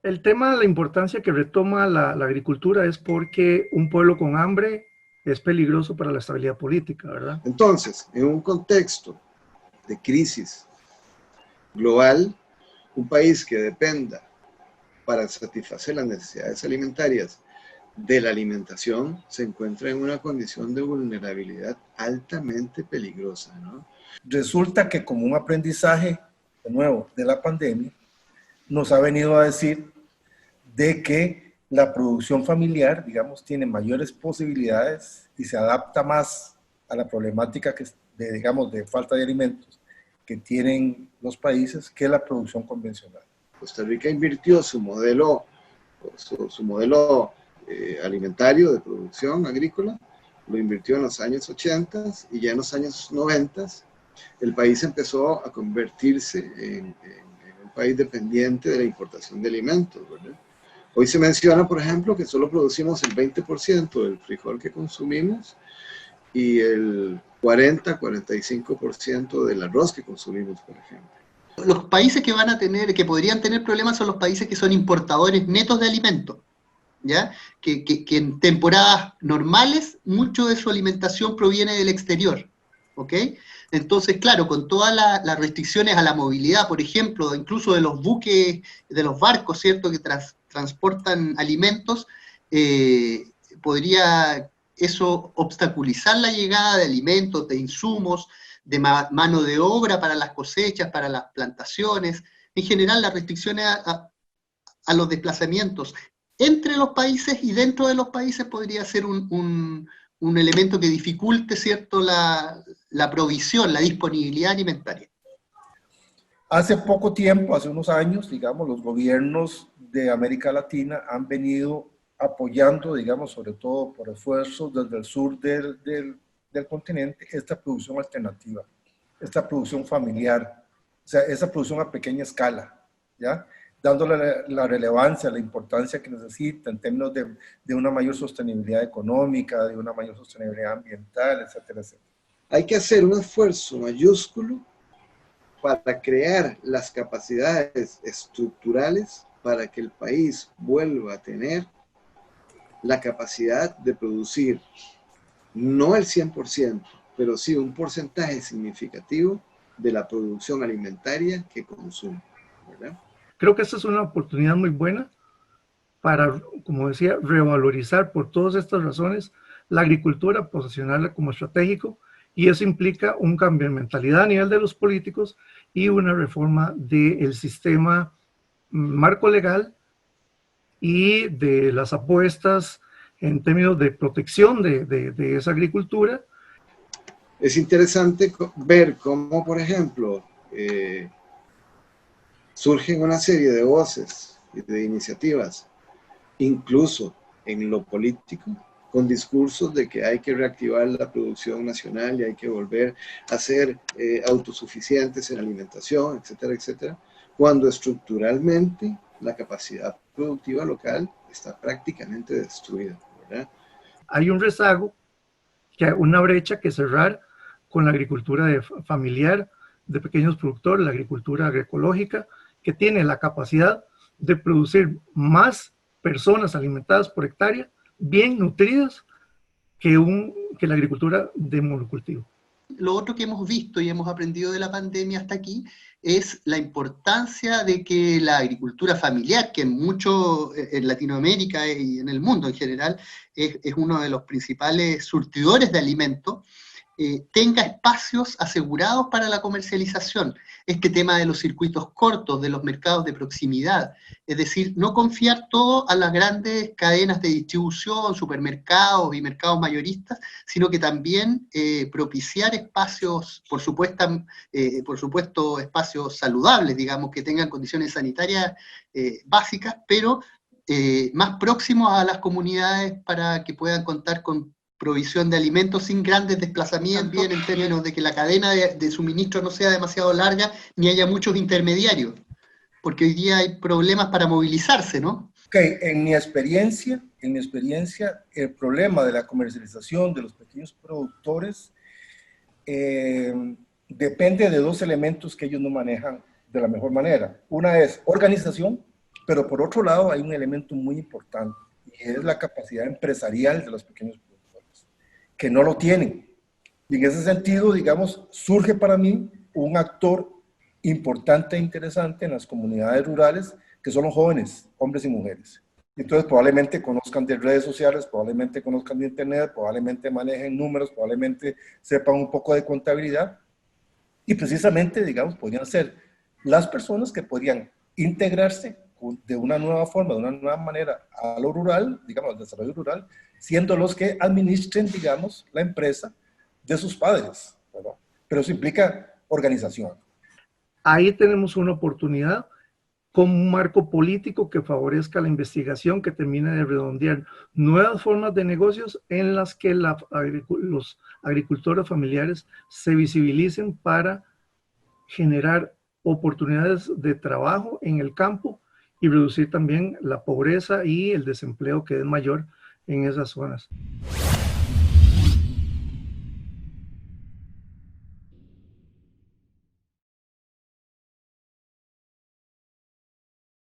El tema de la importancia que retoma la agricultura es porque un pueblo con hambre es peligroso para la estabilidad política, ¿verdad? Entonces, en un contexto de crisis global, un país que dependa para satisfacer las necesidades alimentarias de la alimentación se encuentra en una condición de vulnerabilidad altamente peligrosa, ¿no? Resulta que como un aprendizaje, de nuevo, de la pandemia, nos ha venido a decir de que la producción familiar, digamos, tiene mayores posibilidades y se adapta más a la problemática digamos, de falta de alimentos que tienen los países que la producción convencional. Costa Rica invirtió su modelo alimentario de producción agrícola, lo invirtió en los años 80 y ya en los años 90 el país empezó a convertirse en un país dependiente de la importación de alimentos, ¿verdad? Hoy se menciona, por ejemplo, que solo producimos el 20% del frijol que consumimos y el 40-45% del arroz que consumimos, por ejemplo. Los países que podrían tener problemas son los países que son importadores netos de alimentos, ¿ya? Que en temporadas normales mucho de su alimentación proviene del exterior, ¿ok? Entonces, claro, con todas las restricciones a la movilidad, por ejemplo, incluso de los buques, de los barcos, ¿cierto?, que transportan alimentos, podría eso obstaculizar la llegada de alimentos, de insumos, de mano de obra para las cosechas, para las plantaciones, en general las restricciones a los desplazamientos entre los países y dentro de los países podría ser un elemento que dificulte, ¿cierto?, la provisión, la disponibilidad alimentaria. Hace poco tiempo, hace unos años, digamos, los gobiernos de América Latina han venido apoyando, digamos, sobre todo por esfuerzos desde el sur del continente, esta producción alternativa, esta producción familiar, o sea, esa producción a pequeña escala, ¿ya? Dándole la relevancia, la importancia que necesita en términos de una mayor sostenibilidad económica, de una mayor sostenibilidad ambiental, etcétera, etcétera. Hay que hacer un esfuerzo mayúsculo para crear las capacidades estructurales para que el país vuelva a tener la capacidad de producir, no el 100%, pero sí un porcentaje significativo de la producción alimentaria que consume, ¿verdad? Creo que esta es una oportunidad muy buena para, como decía, revalorizar por todas estas razones la agricultura, posicionarla como estratégico, y eso implica un cambio de mentalidad a nivel de los políticos y una reforma del sistema marco legal y de las apuestas en términos de protección de esa agricultura. Es interesante ver cómo, por ejemplo, surgen una serie de voces y de iniciativas, incluso en lo político, con discursos de que hay que reactivar la producción nacional y hay que volver a ser autosuficientes en alimentación, etcétera, etcétera, cuando estructuralmente la capacidad productiva local está prácticamente destruida, ¿verdad? Hay un rezago, una brecha que cerrar con la agricultura familiar de pequeños productores, la agricultura agroecológica, que tiene la capacidad de producir más personas alimentadas por hectárea, bien nutridas, que la agricultura de monocultivo. Lo otro que hemos visto y hemos aprendido de la pandemia hasta aquí es la importancia de que la agricultura familiar, que en Latinoamérica y en el mundo en general es uno de los principales surtidores de alimentos, tenga espacios asegurados para la comercialización. Este tema de los circuitos cortos, de los mercados de proximidad, es decir, no confiar todo a las grandes cadenas de distribución, supermercados y mercados mayoristas, sino que también propiciar espacios, por supuesto, espacios saludables, digamos, que tengan condiciones sanitarias básicas, pero más próximos a las comunidades para que puedan contar con provisión de alimentos sin grandes desplazamientos, bien en términos de que la cadena de suministro no sea demasiado larga, ni haya muchos intermediarios, porque hoy día hay problemas para movilizarse, ¿no? Ok, en mi experiencia, el problema de la comercialización de los pequeños productores depende de dos elementos que ellos no manejan de la mejor manera. Una es organización, Pero por otro lado hay un elemento muy importante y es la capacidad empresarial de los pequeños productores, que no lo tienen. Y en ese sentido, digamos, surge para mí un actor importante e interesante en las comunidades rurales, que son los jóvenes, hombres y mujeres. Entonces probablemente conozcan de redes sociales, probablemente conozcan de internet, probablemente manejen números, probablemente sepan un poco de contabilidad, y precisamente, digamos, podrían ser las personas que podrían integrarse de una nueva forma, de una nueva manera a lo rural, digamos, al desarrollo rural, siendo los que administren, digamos, la empresa de sus padres, ¿verdad? Pero eso implica organización. Ahí tenemos una oportunidad con un marco político que favorezca la investigación, que termine de redondear nuevas formas de negocios en las que los agricultores familiares se visibilicen para generar oportunidades de trabajo en el campo y reducir también la pobreza y el desempleo que es mayor en esas zonas.